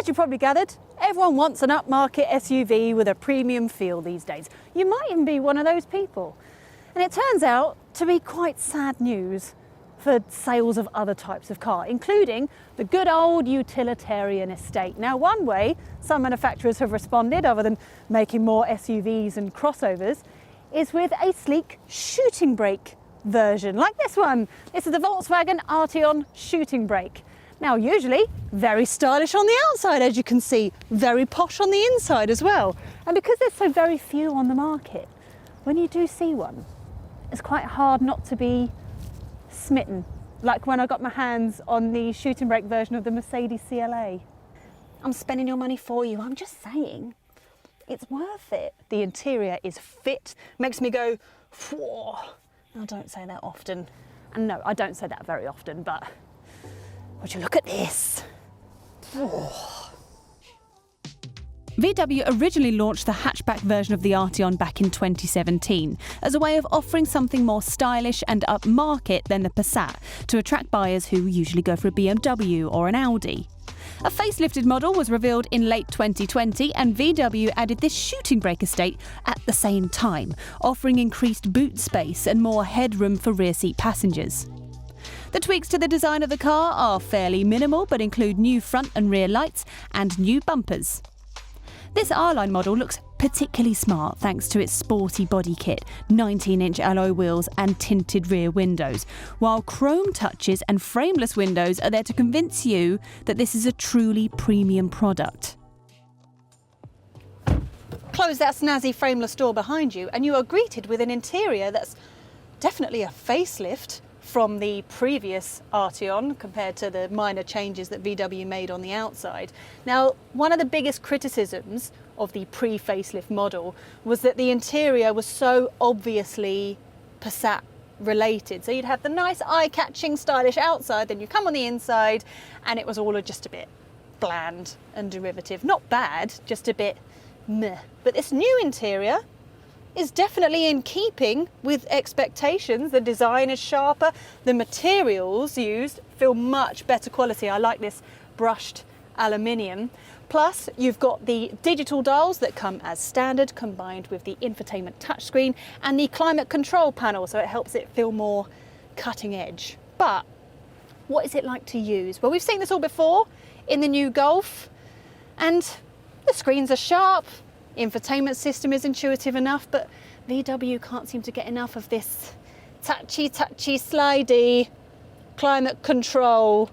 As you probably gathered, everyone wants an upmarket SUV with a premium feel these days. You might even be one of those people. And it turns out to be quite sad news for sales of other types of car, including the good old utilitarian estate. Now, one way some manufacturers have responded, other than making more SUVs and crossovers, is with a sleek shooting brake version, like this one. This is the Volkswagen Arteon Shooting Brake. Now, usually very stylish on the outside, as you can see, very posh on the inside as well. And because there's so very few on the market, when you do see one, it's quite hard not to be smitten, like when I got my hands on the shooting brake version of the Mercedes CLA. I'm spending your money for you. I'm just saying, it's worth it. The interior is fit, makes me go, whoa. I don't say that often. And no, I don't say that very often, but would you look at this? Oh. VW originally launched the hatchback version of the Arteon back in 2017 as a way of offering something more stylish and upmarket than the Passat to attract buyers who usually go for a BMW or an Audi. A facelifted model was revealed in late 2020 and VW added this shooting brake estate at the same time, offering increased boot space and more headroom for rear seat passengers. The tweaks to the design of the car are fairly minimal but include new front and rear lights and new bumpers. This R-Line model looks particularly smart thanks to its sporty body kit, 19-inch alloy wheels and tinted rear windows, while chrome touches and frameless windows are there to convince you that this is a truly premium product. Close that snazzy frameless door behind you and you are greeted with an interior that's definitely a facelift from the previous Arteon compared to the minor changes that VW made on the outside. Now, one of the biggest criticisms of the pre-facelift model was that the interior was so obviously Passat related. So you'd have the nice eye-catching stylish outside, then you come on the inside and it was all just a bit bland and derivative. Not bad, just a bit meh. But this new interior is definitely in keeping with expectations. The design is sharper, the materials used feel much better quality. I like this brushed aluminium. Plus, you've got the digital dials that come as standard, combined with the infotainment touchscreen and the climate control panel, so it helps it feel more cutting edge. But what is it like to use? Well, we've seen this all before in the new Golf, and the screens are sharp, infotainment system is intuitive enough, but VW can't seem to get enough of this touchy, slidey climate control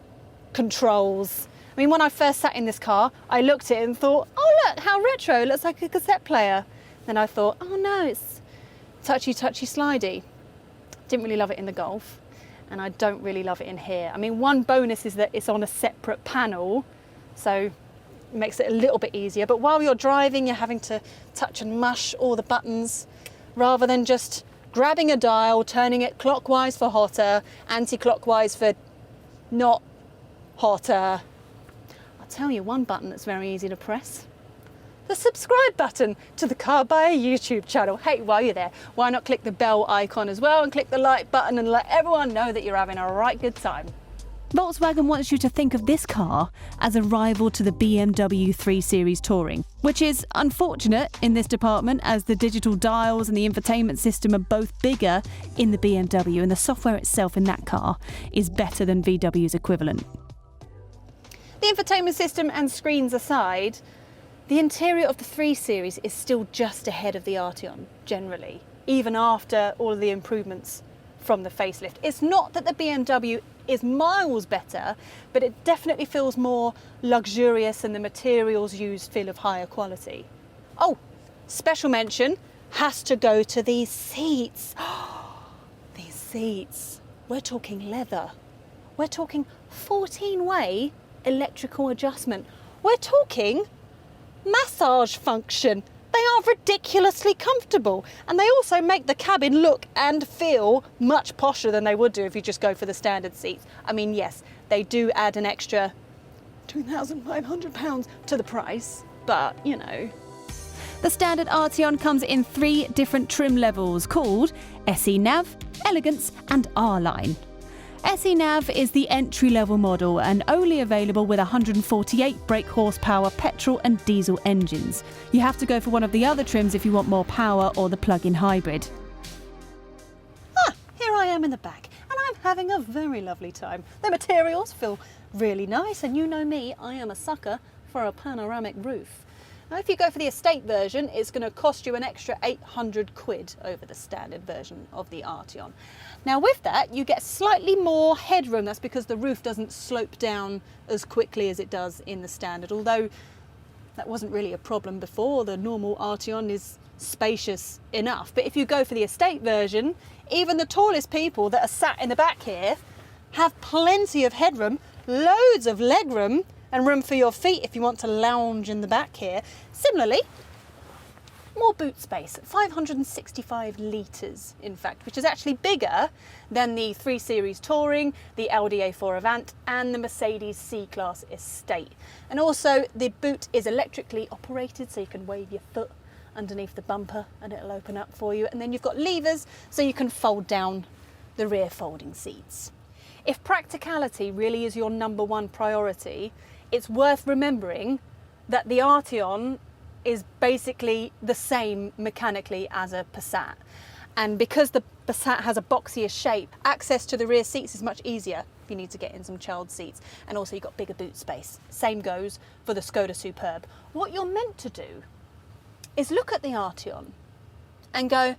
controls. I mean, when I first sat in this car, I looked at it and thought, oh look, how retro, it looks like a cassette player. Then I thought, oh no, it's touchy, slidey. Didn't really love it in the Golf, and I don't really love it in here. I mean, one bonus is that it's on a separate panel, so it makes it a little bit easier, but while you're driving, you're having to touch and mush all the buttons rather than just grabbing a dial, turning it clockwise for hotter, anti-clockwise for not hotter. I'll tell you one button that's very easy to press. The subscribe button to the Carbuyer YouTube channel. Hey, while you're there, why not click the bell icon as well and click the like button and let everyone know that you're having a right good time. Volkswagen wants you to think of this car as a rival to the BMW 3 Series Touring, which is unfortunate in this department as the digital dials and the infotainment system are both bigger in the BMW and the software itself in that car is better than VW's equivalent. The infotainment system and screens aside, the interior of the 3 Series is still just ahead of the Arteon, generally, even after all of the improvements from the facelift. It's not that the BMW is miles better, but it definitely feels more luxurious and the materials used feel of higher quality. Oh, special mention has to go to these seats. These seats. We're talking leather. We're talking 14-way electrical adjustment. We're talking massage function. They are ridiculously comfortable, and they also make the cabin look and feel much posher than they would do if you just go for the standard seats. I mean, yes, they do add an extra £2,500 to the price, but you know. The standard Arteon comes in 3 different trim levels called SE Nav, Elegance and R-Line. SE Nav is the entry-level model and only available with 148 brake horsepower petrol and diesel engines. You have to go for one of the other trims if you want more power or the plug-in hybrid. Here I am in the back and I'm having a very lovely time. The materials feel really nice and you know me, I am a sucker for a panoramic roof. Now if you go for the estate version, it's going to cost you an extra 800 quid over the standard version of the Arteon. Now with that, you get slightly more headroom. That's because the roof doesn't slope down as quickly as it does in the standard, although that wasn't really a problem before. The normal Arteon is spacious enough. But if you go for the estate version, even the tallest people that are sat in the back here have plenty of headroom, loads of legroom, and room for your feet if you want to lounge in the back here. Similarly, more boot space, 565 litres in fact, which is actually bigger than the 3 Series Touring, the Audi A4 Avant and the Mercedes C-Class Estate. And also the boot is electrically operated, so you can wave your foot underneath the bumper and it'll open up for you. And then you've got levers so you can fold down the rear folding seats. If practicality really is your number one priority, it's worth remembering that the Arteon is basically the same mechanically as a Passat. And because the Passat has a boxier shape, access to the rear seats is much easier if you need to get in some child seats. And also you've got bigger boot space. Same goes for the Skoda Superb. What you're meant to do is look at the Arteon and go,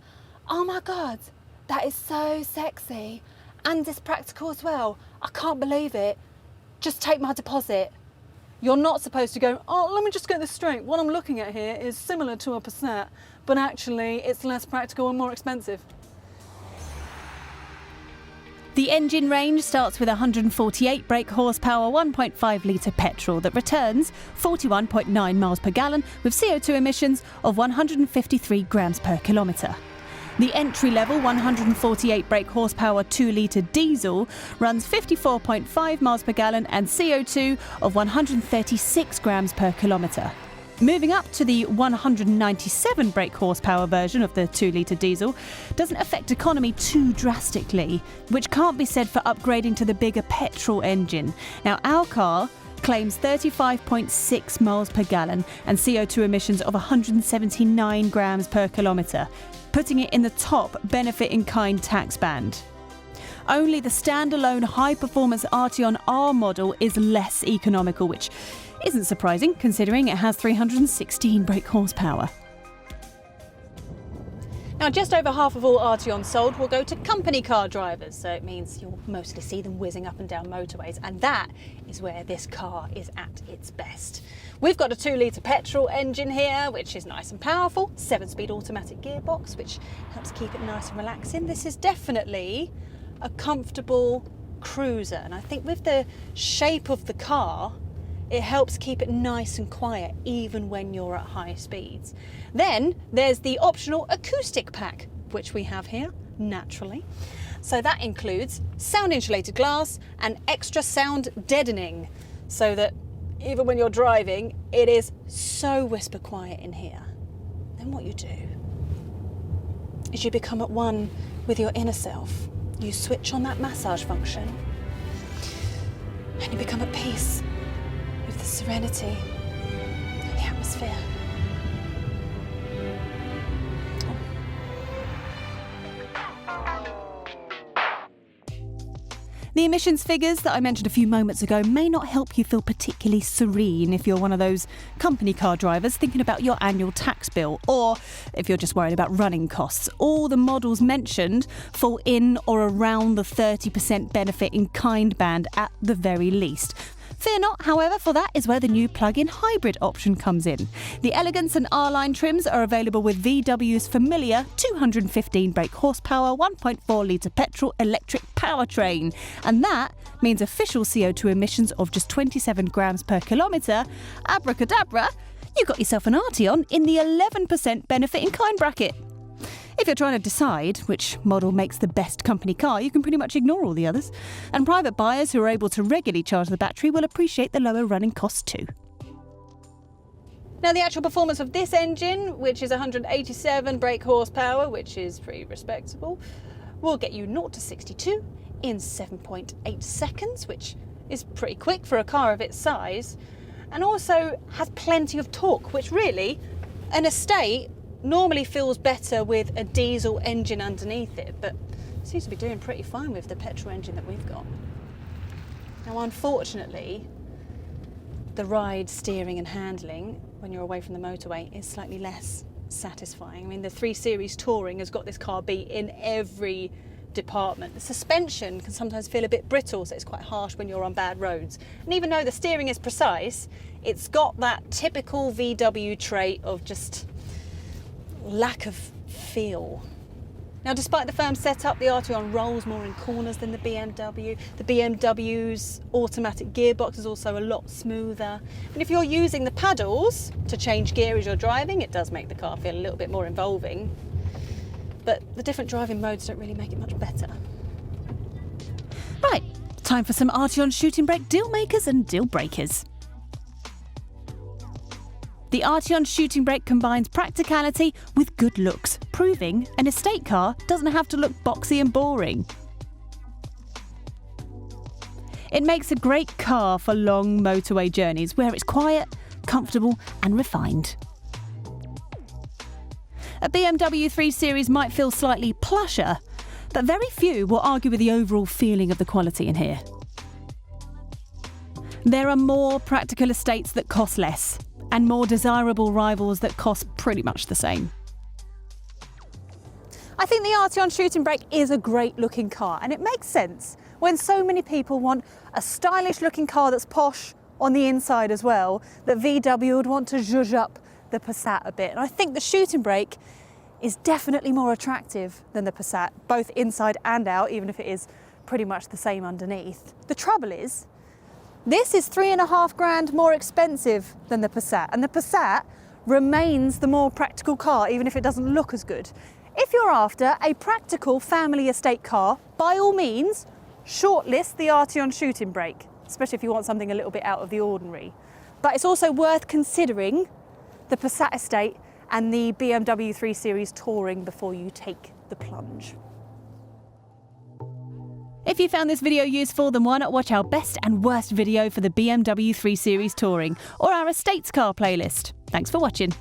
oh my God, that is so sexy. And it's practical as well. I can't believe it. Just take my deposit. You're not supposed to go, oh, let me just get this straight. What I'm looking at here is similar to a Passat, but actually it's less practical and more expensive. The engine range starts with 148 brake horsepower 1.5 litre petrol that returns 41.9 miles per gallon with CO2 emissions of 153 grams per kilometre. The entry-level 148 brake horsepower 2-litre diesel runs 54.5 miles per gallon and CO2 of 136 grams per kilometre. Moving up to the 197 brake horsepower version of the 2-litre diesel doesn't affect economy too drastically, which can't be said for upgrading to the bigger petrol engine. Now, our car claims 35.6 miles per gallon and CO2 emissions of 179 grams per kilometre, putting it in the top benefit-in-kind tax band. Only the standalone high-performance Arteon R model is less economical, which isn't surprising considering it has 316 brake horsepower. Now, just over half of all Arteons sold will go to company car drivers, so it means you'll mostly see them whizzing up and down motorways, and that is where this car is at its best. We've got a 2-litre petrol engine here, which is nice and powerful, 7-speed automatic gearbox, which helps keep it nice and relaxing. This is definitely a comfortable cruiser, and I think with the shape of the car, it helps keep it nice and quiet even when you're at high speeds. Then there's the optional acoustic pack, which we have here, naturally. So that includes sound insulated glass and extra sound deadening, so that even when you're driving, it is so whisper quiet in here. Then what you do is you become at one with your inner self. You switch on that massage function and you become at peace with the serenity and the atmosphere. The emissions figures that I mentioned a few moments ago may not help you feel particularly serene if you're one of those company car drivers thinking about your annual tax bill, or if you're just worried about running costs. All the models mentioned fall in or around the 30% benefit in kind band at the very least. Fear not, however, for that is where the new plug-in hybrid option comes in. The Elegance and R-Line trims are available with VW's familiar 215 brake horsepower, 1.4 litre petrol electric powertrain. And that means official CO2 emissions of just 27 grams per kilometre. Abracadabra, you got yourself an Arteon in the 11% benefit in kind bracket. If you're trying to decide which model makes the best company car, you can pretty much ignore all the others. And private buyers who are able to regularly charge the battery will appreciate the lower running costs too. Now, the actual performance of this engine, which is 187 brake horsepower, which is pretty respectable, will get you 0 to 62 in 7.8 seconds, which is pretty quick for a car of its size, and also has plenty of torque, which really, an estate normally feels better with a diesel engine underneath it, but seems to be doing pretty fine with the petrol engine that we've got. Now, unfortunately, the ride, steering and handling when you're away from the motorway is slightly less satisfying. I mean, the 3 Series Touring has got this car beat in every department. The suspension can sometimes feel a bit brittle, so it's quite harsh when you're on bad roads. And even though the steering is precise, it's got that typical VW trait of just lack of feel. Now, despite the firm setup, the Arteon rolls more in corners than the BMW. The BMW's automatic gearbox is also a lot smoother. And if you're using the paddles to change gear as you're driving, it does make the car feel a little bit more involving. But the different driving modes don't really make it much better. Right, time for some Arteon Shooting Brake deal makers and deal breakers. The Arteon Shooting Brake combines practicality with good looks, proving an estate car doesn't have to look boxy and boring. It makes a great car for long motorway journeys where it's quiet, comfortable and refined. A BMW 3 Series might feel slightly plusher, but very few will argue with the overall feeling of the quality in here. There are more practical estates that cost less, and more desirable rivals that cost pretty much the same. I think the Arteon Shooting Brake is a great looking car, and it makes sense when so many people want a stylish looking car that's posh on the inside as well, that VW would want to zhuzh up the Passat a bit. And I think the Shooting Brake is definitely more attractive than the Passat, both inside and out, even if it is pretty much the same underneath. The trouble is, this is £3,500 more expensive than the Passat, and the Passat remains the more practical car, even if it doesn't look as good. If you're after a practical family estate car, by all means, shortlist the Arteon Shooting Brake, especially if you want something a little bit out of the ordinary. But it's also worth considering the Passat estate and the BMW 3 Series Touring before you take the plunge. If you found this video useful, then why not watch our best and worst video for the BMW 3 Series Touring or our Estates Car playlist. Thanks for watching.